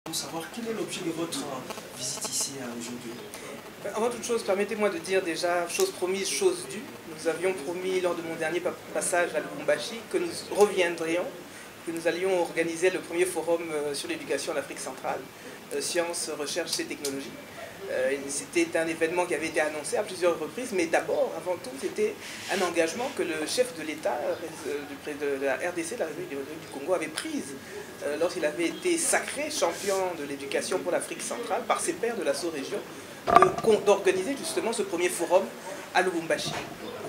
Pour savoir quel est l'objet de votre visite ici aujourd'hui. Avant toute chose, permettez-moi de dire déjà, chose promise, chose due. Nous avions promis lors de mon dernier passage à Lubumbashi que nous reviendrions, que nous allions organiser le premier forum sur l'éducation en Afrique centrale, sciences, recherche et technologie. C'était un événement qui avait été annoncé à plusieurs reprises, mais d'abord, avant tout, c'était un engagement que le chef de l'État de la RDC, de la République du Congo, avait prise lorsqu'il avait été sacré champion de l'éducation pour l'Afrique centrale par ses pairs de la sous-région, d'organiser justement ce premier forum à Lubumbashi.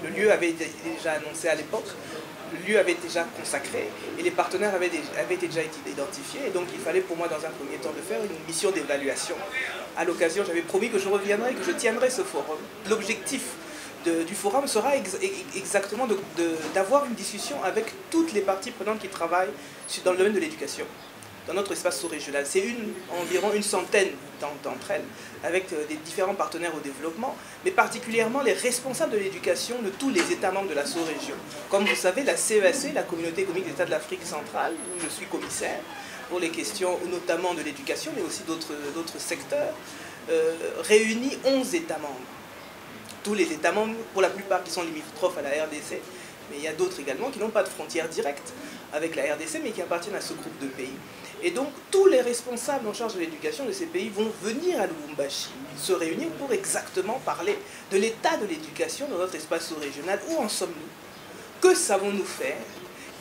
Le lieu avait été déjà annoncé à l'époque, le lieu avait déjà consacré et les partenaires avaient déjà été identifiés. Et donc il fallait pour moi dans un premier temps de faire une mission d'évaluation. À l'occasion, j'avais promis que je reviendrai, que je tiendrai ce forum. L'objectif du forum sera exactement d'avoir une discussion avec toutes les parties prenantes qui travaillent dans le domaine de l'éducation, dans notre espace sous-régional. C'est environ une centaine d'entre elles, avec des différents partenaires au développement, mais particulièrement les responsables de l'éducation de tous les États membres de la sous-région. Comme vous savez, la CEAC, la Communauté économique des États de l'Afrique centrale, où je suis commissaire, pour les questions notamment de l'éducation, mais aussi d'autres secteurs, réunit 11 États membres. Tous les États membres, pour la plupart qui sont limitrophes à la RDC, mais il y a d'autres également qui n'ont pas de frontières directes avec la RDC, mais qui appartiennent à ce groupe de pays. Et donc, tous les responsables en charge de l'éducation de ces pays vont venir à Lubumbashi, se réunir pour exactement parler de l'état de l'éducation dans notre espace sous-régional. Où en sommes-nous? Que savons-nous faire?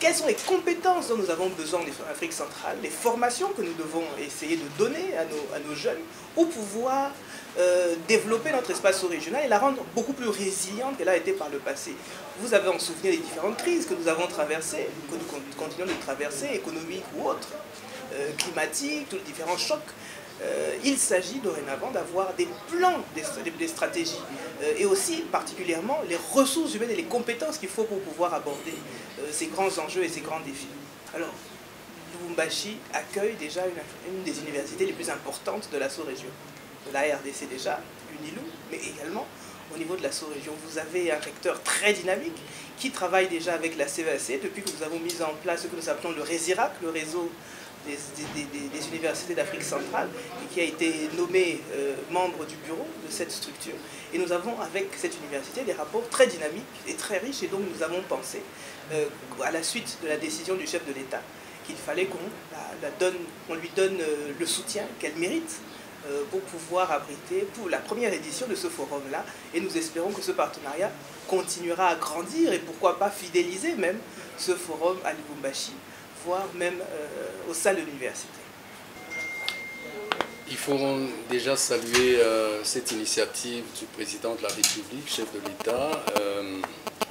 Quelles sont les compétences dont nous avons besoin en Afrique centrale? Les formations que nous devons essayer de donner à nos jeunes pour pouvoir développer notre espace sous-régional et la rendre beaucoup plus résiliente qu'elle a été par le passé. Vous avez en souvenir les différentes crises que nous avons traversées, que nous continuons de traverser, économiques ou autres, climatiques, tous les différents chocs. Il s'agit dorénavant d'avoir des plans, des stratégies et aussi particulièrement les ressources humaines et les compétences qu'il faut pour pouvoir aborder ces grands enjeux et ces grands défis. Alors, Lubumbashi accueille déjà une des universités les plus importantes de la sous-région. De la RDC déjà, l'UNILU, mais également au niveau de la sous-région. Vous avez un recteur très dynamique qui travaille déjà avec la CEAC depuis que nous avons mis en place ce que nous appelons le RESIRAC, le réseau des universités d'Afrique centrale, et qui a été nommé membre du bureau de cette structure. Et nous avons avec cette université des rapports très dynamiques et très riches, et donc nous avons pensé, à la suite de la décision du chef de l'État, qu'il fallait qu'on lui donne le soutien qu'elle mérite pour pouvoir abriter pour la première édition de ce forum-là. Et nous espérons que ce partenariat continuera à grandir et pourquoi pas fidéliser même ce forum à Lubumbashi, voire même au sein de l'université. Il faut déjà saluer cette initiative du président de la République, chef de l'État,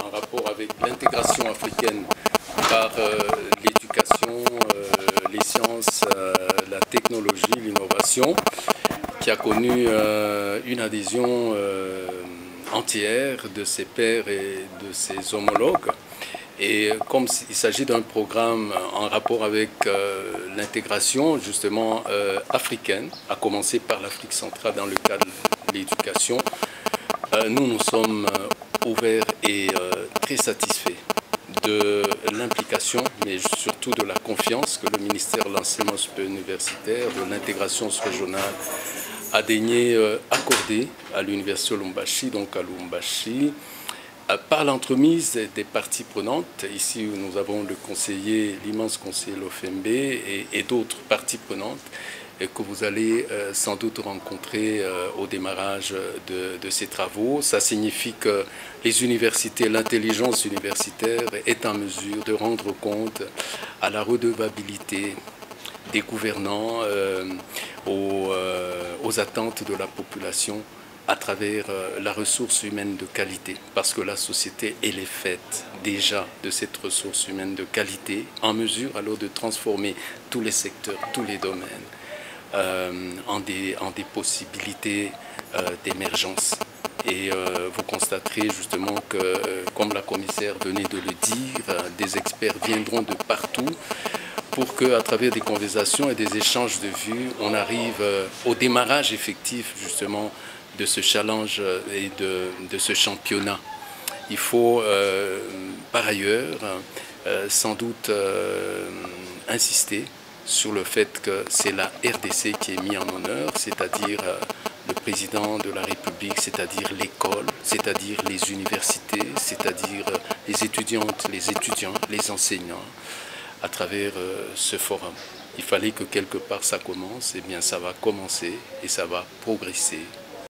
en rapport avec l'intégration africaine par l'éducation, les sciences, la technologie, l'innovation, qui a connu une adhésion entière de ses pairs et de ses homologues. Et comme il s'agit d'un programme en rapport avec l'intégration justement africaine, à commencer par l'Afrique centrale dans le cadre de l'éducation, nous sommes ouverts et très satisfaits de l'implication, mais surtout de la confiance que le ministère de l'Enseignement supérieur universitaire, de l'intégration régionale a daigné accorder à l'université Lubumbashi, donc à Lubumbashi, par l'entremise des parties prenantes. Ici, nous avons le conseiller, l'immense conseiller Lofembe et d'autres parties prenantes que vous allez sans doute rencontrer au démarrage de ces travaux. Ça signifie que les universités, l'intelligence universitaire est en mesure de rendre compte à la redevabilité des gouvernants, aux attentes de la population à travers la ressource humaine de qualité, parce que la société, elle est faite déjà de cette ressource humaine de qualité, en mesure alors de transformer tous les secteurs, tous les domaines, en des possibilités d'émergence. Et vous constaterez justement que, comme la commissaire venait de le dire, des experts viendront de partout pour qu'à travers des conversations et des échanges de vues, on arrive au démarrage effectif justement de ce challenge et de ce championnat. Il faut par ailleurs sans doute insister sur le fait que c'est la RDC qui est mise en honneur, c'est-à-dire le président de la République, c'est-à-dire l'école, c'est-à-dire les universités, c'est-à-dire les étudiantes, les étudiants, les enseignants, à travers ce forum. Il fallait que quelque part ça commence, et bien ça va commencer et ça va progresser